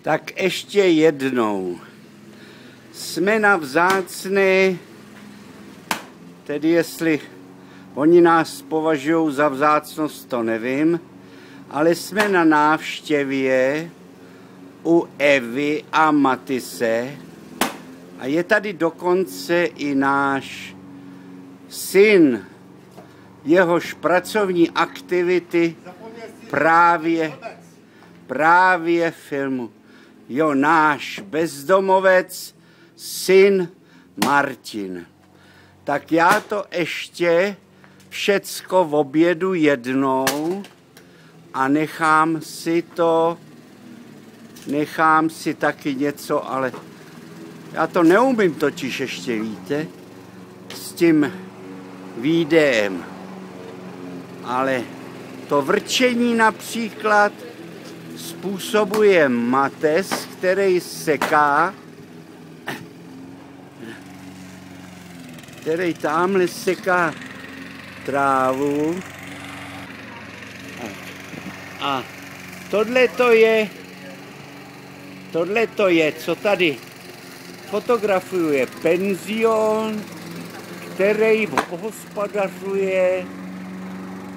Tak ještě jednou. Jsme na vzácné, tedy jestli oni nás považují za vzácnost, to nevím, ale jsme na návštěvě u Evy a Matise a je tady dokonce i náš syn, jehož pracovní aktivity právě filmu. Jo, náš bezdomovec, syn Martin. Tak já to ještě všecko v obědu jednou a nechám si taky něco, ale já to neumím totiž ještě, víte, s tím videem. Ale to vrčení například způsobuje Mates, který seká, který tamhle seká trávu. A tohle to je, co tady fotografuje, penzion, který hospodařuje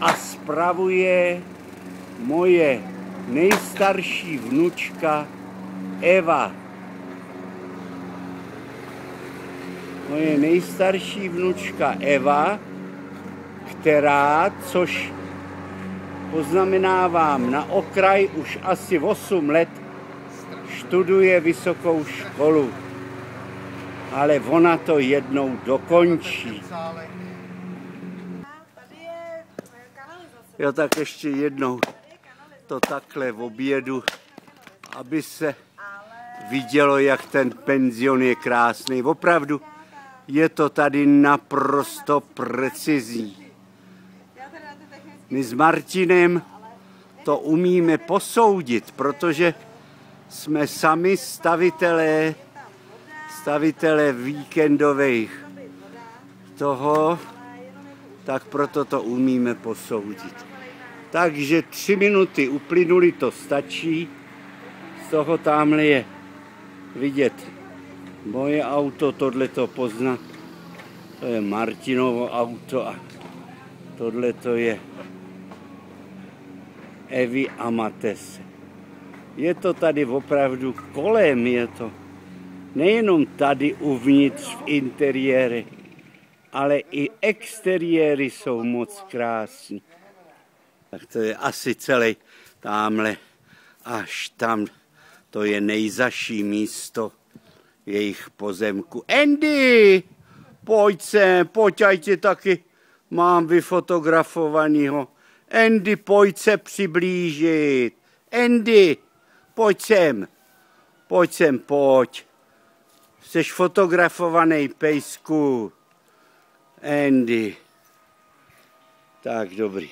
a spravuje moje nejstarší vnučka Eva. Moje nejstarší vnučka Eva, která, což poznamenávám na okraj, už asi 8 let studuje vysokou školu. Ale ona to jednou dokončí. Jo, tak ještě jednou to takhle v obědu, aby se vidělo, jak ten penzion je krásný. Opravdu je to tady naprosto precizní. My s Martinem to umíme posoudit, protože jsme sami stavitelé víkendových toho, tak proto to umíme posoudit. Takže 3 minuty uplynuly, to stačí. Z toho tamhle je vidět moje auto, tohle to poznat. To je Martinovo auto a tohle to je Evy a Matese. Je to tady opravdu kolem, je to nejenom tady uvnitř v interiéry, ale i exteriéry jsou moc krásné. Tak to je asi celý tamhle, až tam, to je nejzaší místo jejich pozemku. Andy, pojď sem, pojď, ať tě taky mám vyfotografovanýho. Andy, pojď se přiblížit. Andy, pojď sem, pojď. Jsi fotografovaný, pejsku. Andy. Tak, dobrý.